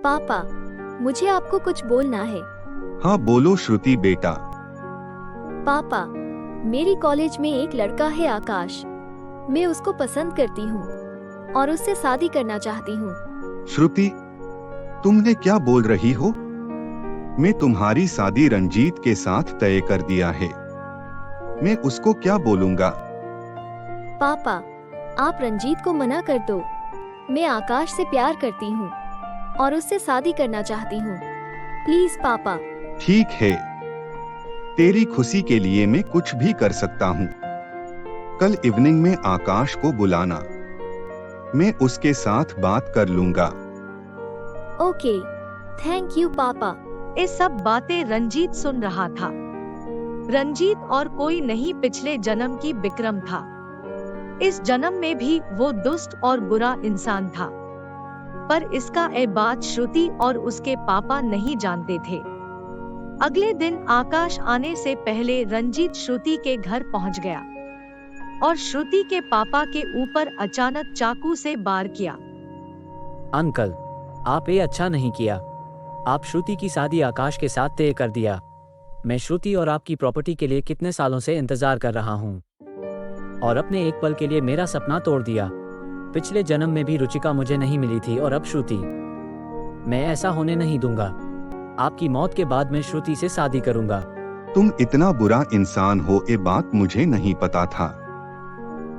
पापा, मुझे आपको कुछ बोलना है। हाँ बोलो श्रुति बेटा। पापा, मेरी कॉलेज में एक लड़का है आकाश। मैं उसको पसंद करती हूँ और उससे शादी करना चाहती हूँ। श्रुति, तुमने क्या बोल रही हो? मैं तुम्हारी शादी रंजीत के साथ तय कर दिया है। मैं उसको क्या बोलूँगा? पापा, आप रंजीत को मना कर दो। मैं आकाश से प्यार करती हूँ और उससे शादी करना चाहती हूँ। प्लीज पापा। ठीक है, तेरी खुशी के लिए मैं कुछ भी कर सकता हूँ। कल इवनिंग में आकाश को बुलाना, मैं उसके साथ बात कर लूँगा। ओके, थैंक यू पापा। ये सब बातें रंजीत सुन रहा था। रंजीत और कोई नहीं पिछले जन्म की विक्रम था। इस जन्म में भी वो दुष्ट और बुरा इंसान था, पर इसका ये बात श्रुति और उसके पापा नहीं जानते थे। अगले दिन आकाश आने से पहले रंजीत श्रुति के घर पहुंच गया और श्रुति के पापा के ऊपर अचानक चाकू से वार किया। अंकल, आप ये अच्छा नहीं किया। आप श्रुति की शादी आकाश के साथ तय कर दिया। मैं श्रुति और आपकी प्रॉपर्टी के लिए कितने सालों से इंतजार कर रहा हूँ और अपने एक पल के लिए मेरा सपना तोड़ दिया। पिछले जन्म में भी रुचिका मुझे नहीं मिली थी और अब श्रुति। मैं ऐसा होने नहीं दूंगा। आपकी मौत के बाद मैं श्रुति से शादी करूंगा। तुम इतना बुरा इंसान हो, ये बात मुझे नहीं पता था।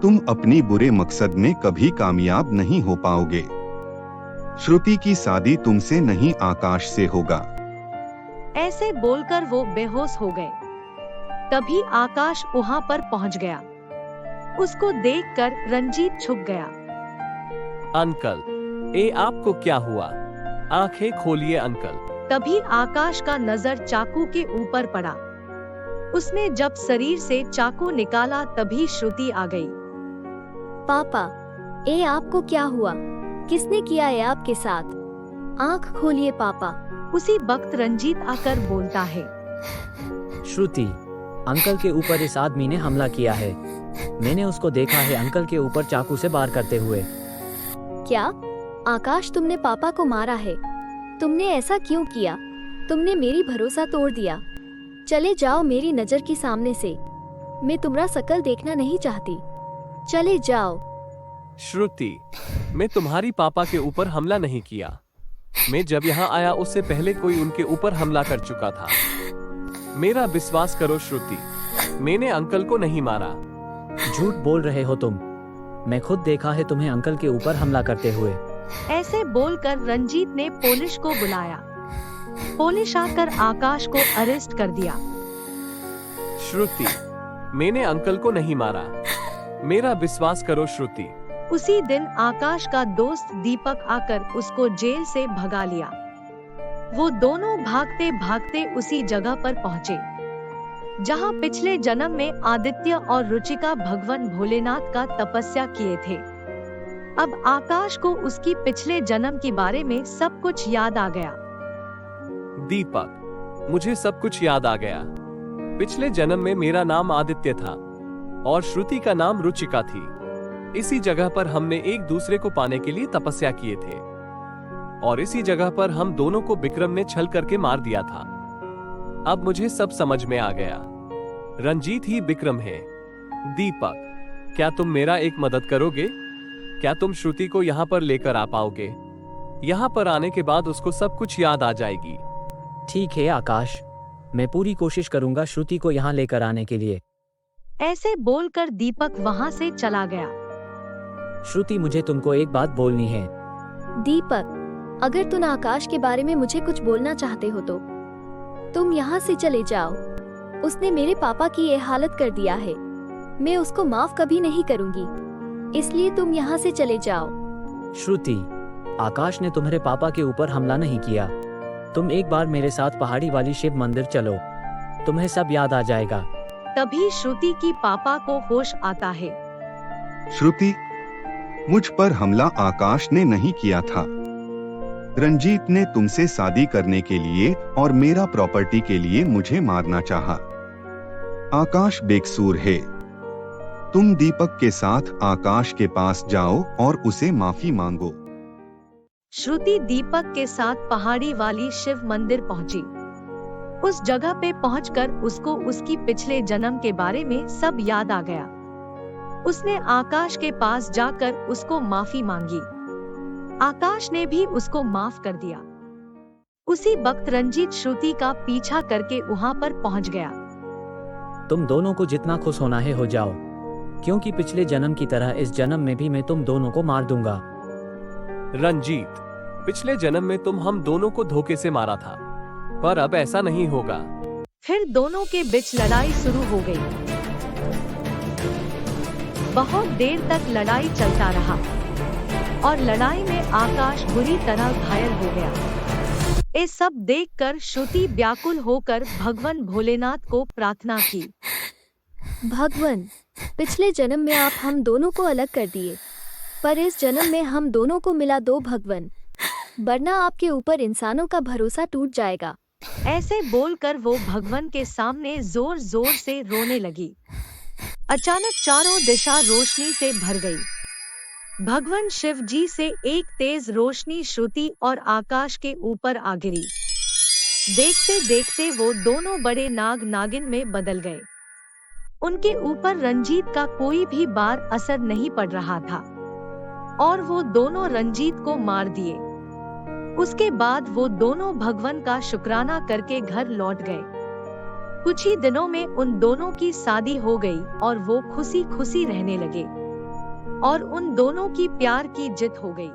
तुम अपनी बुरे मकसद में कभी कामयाब नहीं हो पाओगे। श्रुति की शादी तुमसे नहीं आकाश से होगा। ऐसे बोलकर वो बेहोश हो गए। तभी आकाश वहां पर पहुंच गया। उसको देखकर रंजीत छुप गया। अंकल, ये आपको क्या हुआ? आंखें खोलिए अंकल। तभी आकाश का नजर चाकू के ऊपर पड़ा। उसने जब शरीर से चाकू निकाला तभी श्रुति आ गई। पापा, ये आपको क्या हुआ? किसने किया है आपके साथ? आंख खोलिए पापा। उसी वक्त रंजीत आकर बोलता है, श्रुति, अंकल के ऊपर इस आदमी ने हमला किया है। मैंने उसको देखा है अंकल के ऊपर चाकू से वार करते हुए। क्या? आकाश, तुमने पापा को मारा है? तुमने ऐसा क्यों किया? तुमने मेरी भरोसा तोड़ दिया। चले जाओ मेरी नजर के सामने से। मैं तुम्हारा शकल देखना नहीं चाहती। चले जाओ। श्रुति, मैं तुम्हारी पापा के ऊपर हमला नहीं किया। मैं जब यहाँ आया उससे पहले कोई उनके ऊपर हमला कर चुका था। मेरा विश्वास करो श्रुति, मैंने अंकल को नहीं मारा। झूठ बोल रहे हो तुम। मैं खुद देखा है तुम्हें अंकल के ऊपर हमला करते हुए। ऐसे बोलकर रंजीत ने पुलिस को बुलाया। पुलिस आकर आकाश को अरेस्ट कर दिया। श्रुति, मैंने अंकल को नहीं मारा। मेरा विश्वास करो श्रुति। उसी दिन आकाश का दोस्त दीपक आकर उसको जेल से भगा लिया। वो दोनों भागते भागते उसी जगह पर पहुँचे जहाँ पिछले जन्म में आदित्य और रुचिका भगवान भोलेनाथ का तपस्या किए थे। अब आकाश को उसकी पिछले जन्म के बारे में सब कुछ याद आ गया। दीपक, मुझे सब कुछ याद आ गया। पिछले जन्म में मेरा नाम आदित्य था और श्रुति का नाम रुचिका थी। इसी जगह पर हमने एक दूसरे को पाने के लिए तपस्या किए थे और इसी जगह पर हम दोनों को विक्रम ने छल करके मार दिया था। अब मुझे सब समझ में आ गया। रंजीत ही विक्रम है। दीपक, क्या तुम मेरा एक मदद करोगे? क्या तुम श्रुति को यहाँ पर लेकर आ पाओगे? यहाँ पर आने के बाद उसको सब कुछ याद आ जाएगी। ठीक है आकाश, मैं पूरी कोशिश करूंगा श्रुति को यहाँ लेकर आने के लिए। ऐसे बोलकर दीपक वहाँ से चला गया। श्रुति, मुझे तुमको एक बात बोलनी है। दीपक, अगर तुम आकाश के बारे में मुझे कुछ बोलना चाहते हो तो तुम यहाँ से चले जाओ। उसने मेरे पापा की ये हालत कर दिया है। मैं उसको माफ कभी नहीं करूँगी, इसलिए तुम यहाँ से चले जाओ। श्रुति, आकाश ने तुम्हारे पापा के ऊपर हमला नहीं किया। तुम एक बार मेरे साथ पहाड़ी वाली शिव मंदिर चलो, तुम्हें सब याद आ जाएगा। तभी श्रुति की पापा को होश आता है। श्रुति, मुझ पर हमला आकाश ने नहीं किया था। रंजीत ने तुमसे शादी करने के लिए और मेरा प्रॉपर्टी के लिए मुझे मारना चाहा। आकाश बेकसूर है। तुम दीपक के साथ आकाश के पास जाओ और उसे माफी मांगो। श्रुति दीपक के साथ पहाड़ी वाली शिव मंदिर पहुंची। उस जगह पे पहुंचकर उसको उसकी पिछले जन्म के बारे में सब याद आ गया। उसने आकाश के पास जाकर उसको माफी मांगी। आकाश ने भी उसको माफ कर दिया। उसी वक्त रंजीत श्रुति का पीछा करके वहां पर पहुंच गया। तुम दोनों को जितना खुश होना है हो जाओ, क्योंकि पिछले जन्म की तरह इस जन्म में भी मैं तुम दोनों को मार दूंगा। रंजीत, पिछले जन्म में तुम हम दोनों को धोखे से मारा था, पर अब ऐसा नहीं होगा। फिर दोनों के बीच लड़ाई शुरू हो गई। बहुत देर तक लड़ाई चलता रहा और लड़ाई में आकाश बुरी तरह घायल हो गया। ये सब देखकर श्रुति व्याकुल होकर भगवान भोलेनाथ को प्रार्थना की। भगवान, पिछले जन्म में आप हम दोनों को अलग कर दिए, पर इस जन्म में हम दोनों को मिला दो भगवान, वरना आपके ऊपर इंसानों का भरोसा टूट जाएगा। ऐसे बोलकर वो भगवान के सामने जोर जोर से रोने लगी। अचानक चारों दिशा रोशनी से भर गई। भगवान शिव जी से एक तेज रोशनी श्रुति और आकाश के ऊपर आ गिरी। देखते देखते वो दोनों बड़े नाग नागिन में बदल गए। उनके ऊपर रंजीत का कोई भी बार असर नहीं पड़ रहा था और वो दोनों रंजीत को मार दिए। उसके बाद वो दोनों भगवान का शुक्राना करके घर लौट गए। कुछ ही दिनों में उन दोनों की शादी हो गई और वो खुशी खुशी रहने लगे और उन दोनों की प्यार की जित हो गई।